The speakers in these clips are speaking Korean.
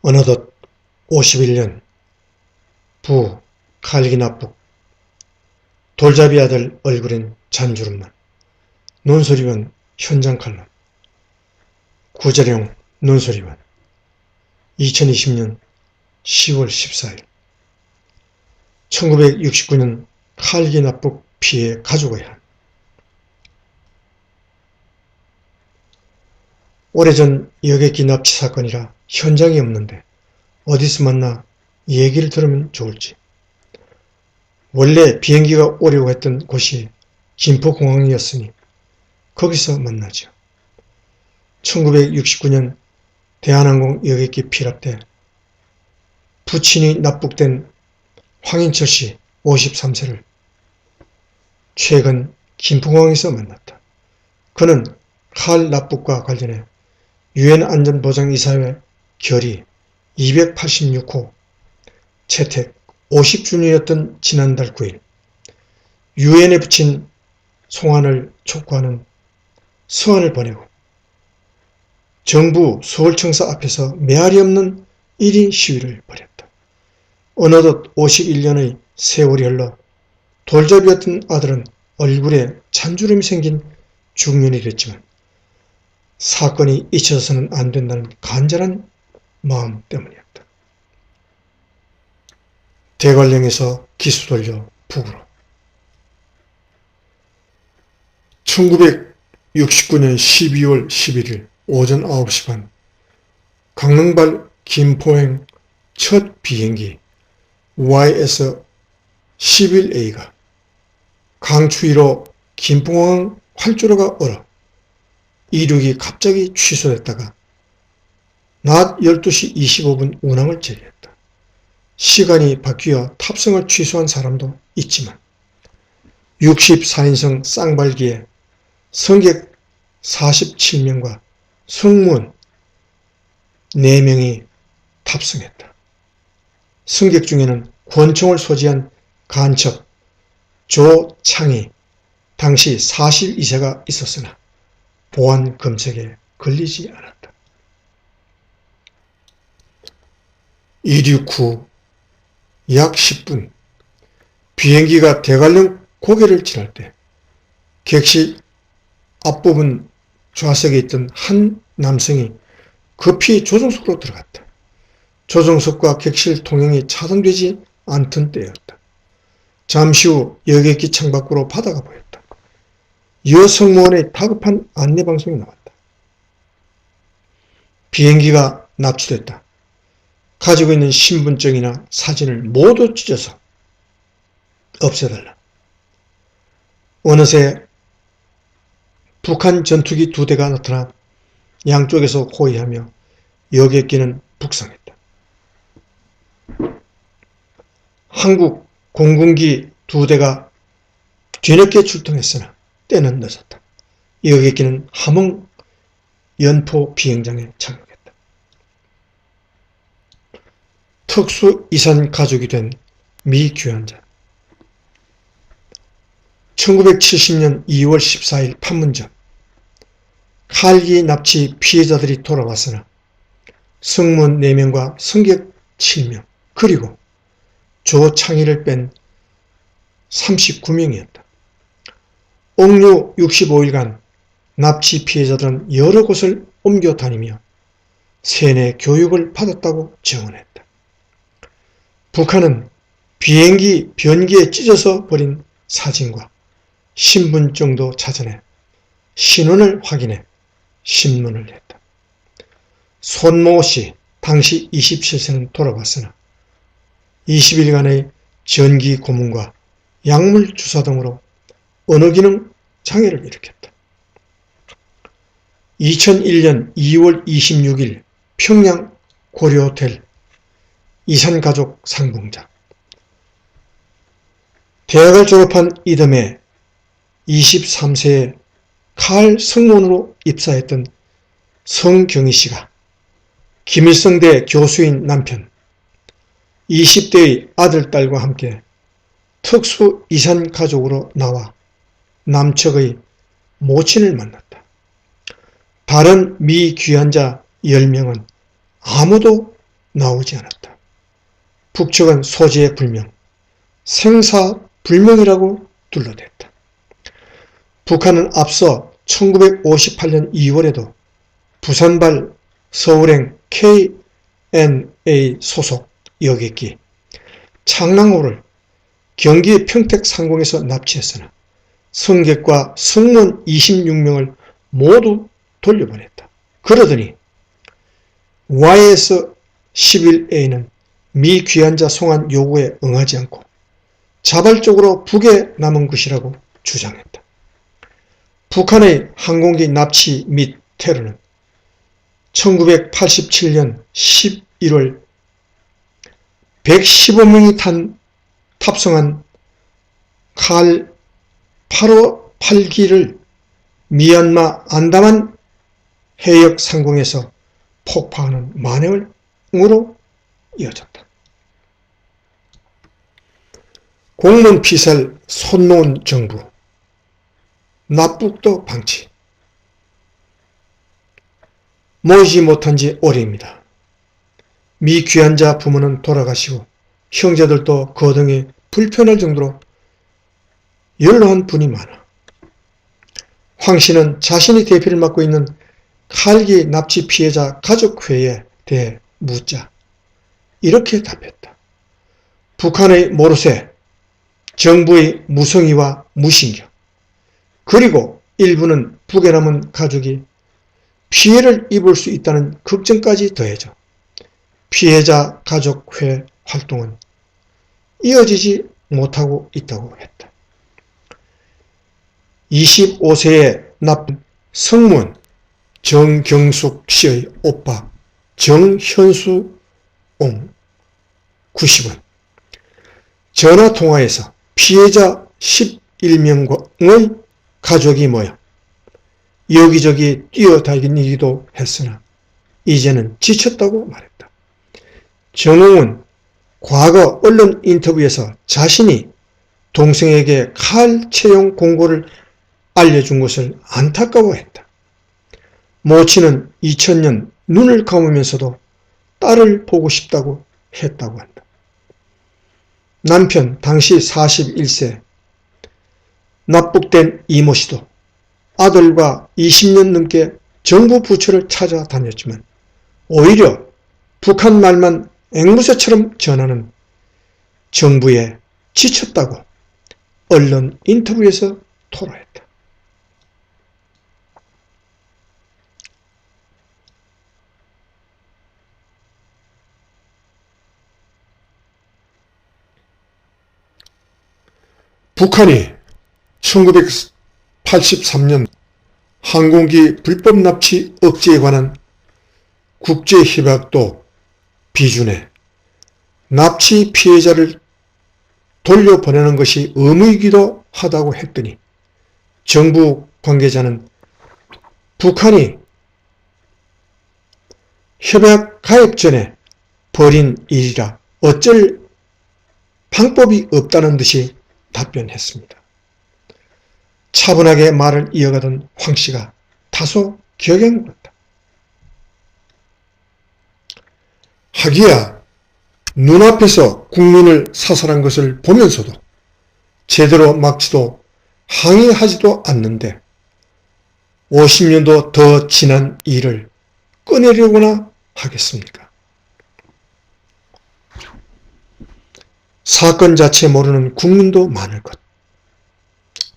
어느덧 51년 부 칼기납북 돌잡이 아들 얼굴엔 잔주름만 논소리만 현장칼럼 구자룡 논소리만 2020년 10월 14일 1969년 칼기납북 피해 가족의 한 오래전 여객기 납치 사건이라 현장이 없는데 어디서 만나 얘기를 들으면 좋을지. 원래 비행기가 오려고 했던 곳이 김포공항이었으니 거기서 만나죠. 1969년 대한항공 여객기 피랍 때 부친이 납북된 황인철 씨 53세를 최근 김포공항에서 만났다. 그는 칼 납북과 관련해 유엔 안전보장이사회 결의 286호 채택 50주년이었던 지난달 9일 유엔에 붙인 송환을 촉구하는 서한을 보내고 정부 서울청사 앞에서 메아리 없는 1인 시위를 벌였다. 어느덧 51년의 세월이 흘러 돌잡이였던 아들은 얼굴에 잔주름이 생긴 중년이 됐지만 사건이 잊혀서는 안 된다는 간절한 마음 때문이었다. 대관령에서 기수 돌려 북으로 1969년 12월 11일 오전 9시 반 강릉발 김포행 첫 비행기 YS-11A가 강추위로 김포공항 활주로가 얼어 이륙이 갑자기 취소됐다가 낮 12시 25분 운항을 재개했다. 시간이 바뀌어 탑승을 취소한 사람도 있지만 64인승 쌍발기에 승객 47명과 승무원 4명이 탑승했다. 승객 중에는 권총을 소지한 간첩 조창희 당시 42세가 있었으나 보안 검색에 걸리지 않았다. 이륙 후 약 10분 비행기가 대관령 고개를 지날 때 객실 앞부분 좌석에 있던 한 남성이 급히 조종석으로 들어갔다. 조종석과 객실 통행이 차단되지 않던 때였다. 잠시 후 여객기 창밖으로 바다가 보였다. 여승무원의 다급한 안내방송이 나왔다. 비행기가 납치됐다. 가지고 있는 신분증이나 사진을 모두 찢어서 없애달라. 어느새 북한 전투기 2대가 나타나 양쪽에서 호위하며 여객기는 북상했다. 한국 공군기 2대가 뒤늦게 출동했으나 때는 늦었다. 여객기는 함흥 연포 비행장에 착륙했다. 특수이산 가족이 된 미 귀환자 1970년 2월 14일 판문점 칼기 납치 피해자들이 돌아왔으나 승무원 4명과 승객 7명 그리고 조창희를 뺀 39명이었다. 옥류 65일간 납치 피해자들은 여러 곳을 옮겨 다니며 세뇌 교육을 받았다고 증언했다. 북한은 비행기 변기에 찢어서 버린 사진과 신분증도 찾아내 신원을 확인해 신문을 냈다. 손모 씨 당시 27세는 돌아왔으나 20일간의 전기 고문과 약물 주사 등으로 언어기능 장애를 일으켰다. 2001년 2월 26일 평양 고려호텔 이산가족 상봉자 대학을 졸업한 이듬해 23세에 칼 승무원으로 입사했던 성경희 씨가 김일성대 교수인 남편 20대의 아들, 딸과 함께 특수 이산 가족으로 나와 남측의 모친을 만났다. 다른 미 귀환자 10명은 아무도 나오지 않았다. 북측은 소재 불명, 생사 불명이라고 둘러댔다. 북한은 앞서 1958년 2월에도 부산발 서울행 KNA 소속 여객기 창랑호를 경기 평택 상공에서 납치했으나 승객과 승무원 26명을 모두 돌려보냈다. 그러더니 YS-11A는 미 귀환자 송환 요구에 응하지 않고 자발적으로 북에 남은 것이라고 주장했다. 북한의 항공기 납치 및 테러는 1987년 11월 115명이 탑승한 칼 858기를 미얀마 안다만 해역 상공에서 폭파하는 만행으로 이어졌다. 공문 피살 손 놓은 정부, 납북도 방치. 모이지 못한 지 오래입니다. 미 귀환자 부모는 돌아가시고 형제들도 거동이 불편할 정도로 연로한 분이 많아. 황 씨는 자신이 대표를 맡고 있는 칼기 납치 피해자 가족회에 대해 묻자 이렇게 답했다. 북한의 모르쇠, 정부의 무성의와 무신경, 그리고 일부는 북에 남은 가족이 피해를 입을 수 있다는 걱정까지 더해져 피해자 가족회 활동은 이어지지 못하고 있다고 했다. 25세에 납은 승무원 정경숙 씨의 오빠 정현수 옹 90원 전화통화에서 피해자 11명의 가족이 모여 여기저기 뛰어다니기도 했으나 이제는 지쳤다고 말했다. 정홍은 과거 언론 인터뷰에서 자신이 동생에게 칼 채용 공고를 알려준 것을 안타까워했다. 모친은 2000년 눈을 감으면서도 딸을 보고 싶다고 했다고 한다. 남편 당시 41세 납북된 이모씨도 아들과 20년 넘게 정부 부처를 찾아다녔지만 오히려 북한 말만 앵무새처럼 전하는 정부에 지쳤다고 언론 인터뷰에서 토로했다. 북한이 1983년 항공기 불법 납치 억제에 관한 국제협약도 비준해 납치 피해자를 돌려보내는 것이 의무이기도 하다고 했더니 정부 관계자는 북한이 협약 가입 전에 벌인 일이라 어쩔 방법이 없다는 듯이 답변했습니다. 차분하게 말을 이어가던 황 씨가 다소 격에 물었다. 하기야 눈앞에서 국민을 사살한 것을 보면서도 제대로 막지도 항의하지도 않는데 50년도 더 지난 일을 꺼내려고나 하겠습니까? 사건 자체 모르는 국민도 많을 것.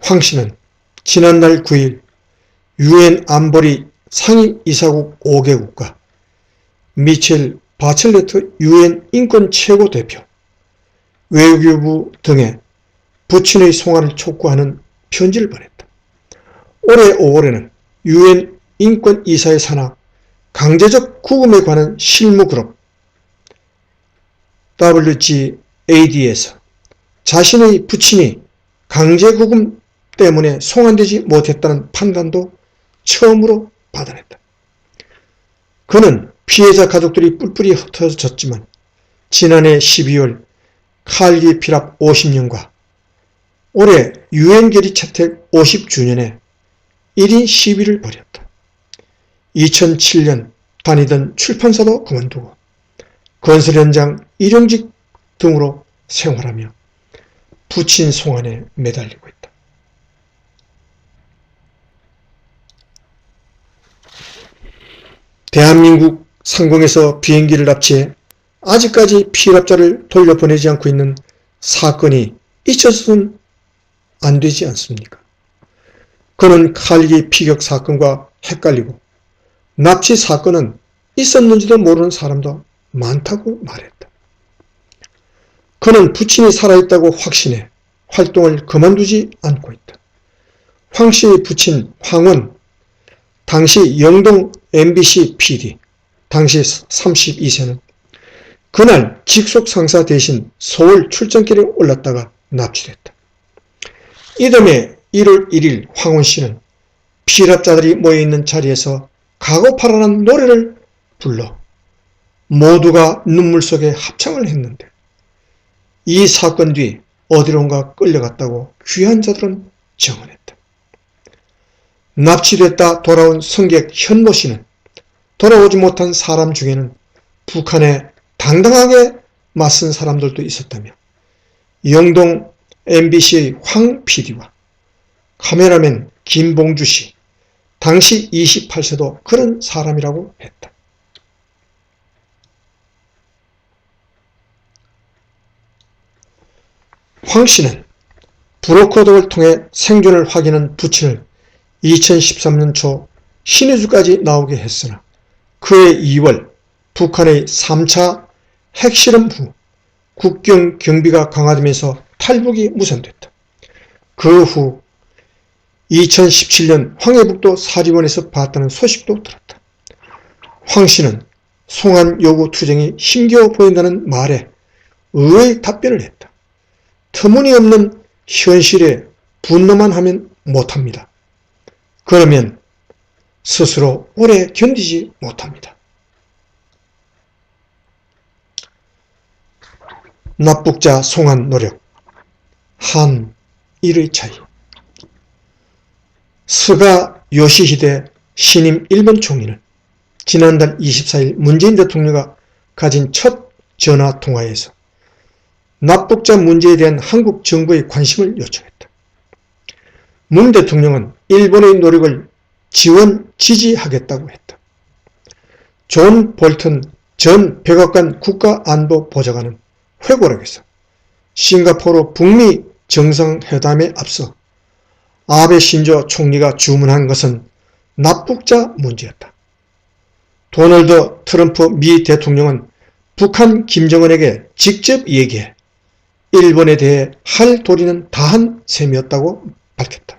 황 씨는 지난달 9일 유엔 안보리 상임이사국 5개국과 미첼 바첼레트 유엔 인권 최고 대표, 외교부 등에 부친의 송환을 촉구하는 편지를 보냈다. 올해 5월에는 유엔 인권이사의 산하 강제적 구금에 관한 실무그룹 WGAD에서 자신의 부친이 강제구금 때문에 송환되지 못했다는 판단도 처음으로 받아냈다. 그는 피해자 가족들이 뿔뿔이 흩어졌지만 지난해 12월 칼기 피랍 50년과 올해 유엔 결의 채택 50주년에 1인 시위를 벌였다. 2007년 다니던 출판사도 그만두고 건설 현장, 일용직 등으로 생활하며 부친 송환에 매달리고 있다. 대한민국 상공에서 비행기를 납치해 아직까지 피랍자를 돌려보내지 않고 있는 사건이 잊혀서는 안 되지 않습니까? 그는 칼기 피격 사건과 헷갈리고 납치 사건은 있었는지도 모르는 사람도 많다고 말했다. 그는 부친이 살아있다고 확신해 활동을 그만두지 않고 있다. 황 씨의 부친 황은 당시 영동 MBC PD, 당시 32세는 그날 직속 상사 대신 서울 출장길에 올랐다가 납치됐다. 이듬해 1월 1일 황원 씨는 피랍자들이 모여있는 자리에서 각오파라는 노래를 불러 모두가 눈물 속에 합창을 했는데 이 사건 뒤 어디론가 끌려갔다고 귀한 자들은 증언했다. 납치됐다 돌아온 승객 현모 씨는 돌아오지 못한 사람 중에는 북한에 당당하게 맞선 사람들도 있었다며 영동 MBC의 황 PD와 카메라맨 김봉주 씨, 당시 28세도 그런 사람이라고 했다. 황 씨는 브로커 등을 통해 생존을 확인한 부친을 2013년 초 신의주까지 나오게 했으나 그해 2월 북한의 3차 핵실험 후 국경 경비가 강화되면서 탈북이 무산됐다. 그 후 2017년 황해북도 사리원에서 봤다는 소식도 들었다. 황 씨는 송환 요구 투쟁이 힘겨워 보인다는 말에 의외의 답변을 했다. 터무니없는 현실에 분노만 하면 못합니다. 그러면 스스로 오래 견디지 못합니다. 납북자 송환 노력, 한 일의 차이. 스가 요시히데 신임 일본 총리는 지난달 24일 문재인 대통령과 가진 첫 전화통화에서 납북자 문제에 대한 한국 정부의 관심을 요청했다. 문 대통령은 일본의 노력을 지원, 지지하겠다고 했다. 존 볼턴 전 백악관 국가안보보좌관은 회고록에서 싱가포르 북미 정상회담에 앞서 아베 신조 총리가 주문한 것은 납북자 문제였다. 도널드 트럼프 미 대통령은 북한 김정은에게 직접 얘기해 일본에 대해 할 도리는 다한 셈이었다고 밝혔다.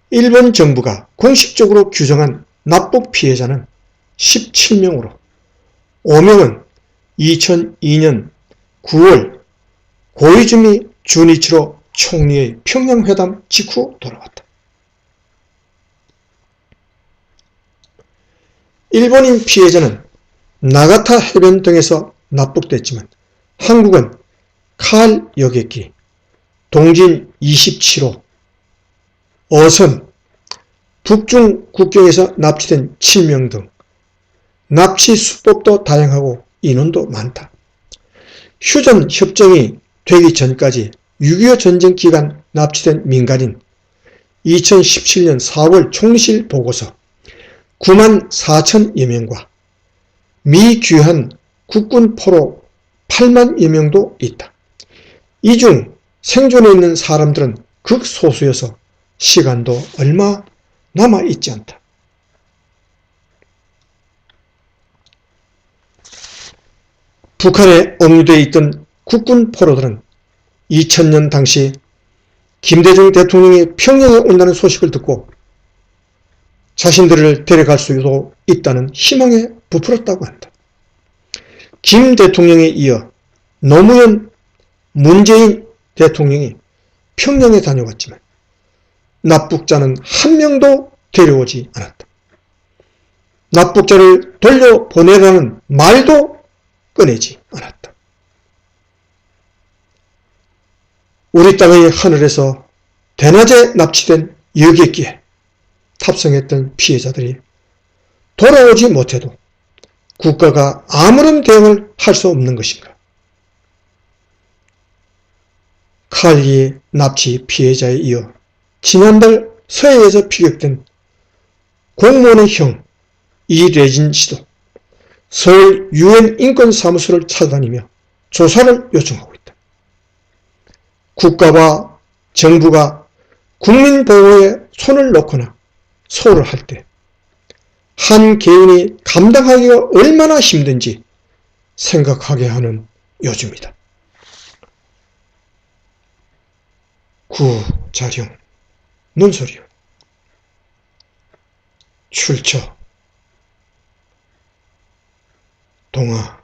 일본 정부가 공식적으로 규정한 납북 피해자는 17명으로 5명은 2002년 9월 고이즈미 주니치로 총리의 평양회담 직후 돌아왔다. 일본인 피해자는 나가타 해변 등에서 납북됐지만 한국은 칼 여객기, 동진 27호, 어선, 북중 국경에서 납치된 7명 등 납치 수법도 다양하고 인원도 많다. 휴전 협정이 되기 전까지 6.25 전쟁 기간 납치된 민간인 2017년 4월 총리실 보고서 9만 4천여 명과 미귀한 국군 포로 8만여 명도 있다. 이 중 생존해 있는 사람들은 극소수여서 시간도 얼마 남아있지 않다. 북한에 억류되어 있던 국군 포로들은 2000년 당시 김대중 대통령이 평양에 온다는 소식을 듣고 자신들을 데려갈 수도 있다는 희망에 부풀었다고 한다. 김 대통령에 이어 노무현, 문재인 대통령이 평양에 다녀왔지만 납북자는 한 명도 데려오지 않았다. 납북자를 돌려보내라는 말도 꺼내지 않았다. 우리 땅의 하늘에서 대낮에 납치된 여객기에 탑승했던 피해자들이 돌아오지 못해도 국가가 아무런 대응을 할 수 없는 것인가? 칼리 납치 피해자에 이어 지난달 서해에서 피격된 공무원의 형 이래진 씨도 서울 UN 인권사무소를 찾아다니며 조사를 요청하고 있다. 국가와 정부가 국민보호에 손을 놓거나 소홀을 할 때 한 개인이 감당하기가 얼마나 힘든지 생각하게 하는 요즘이다. 구자룡, 눈소리요. 출처 동화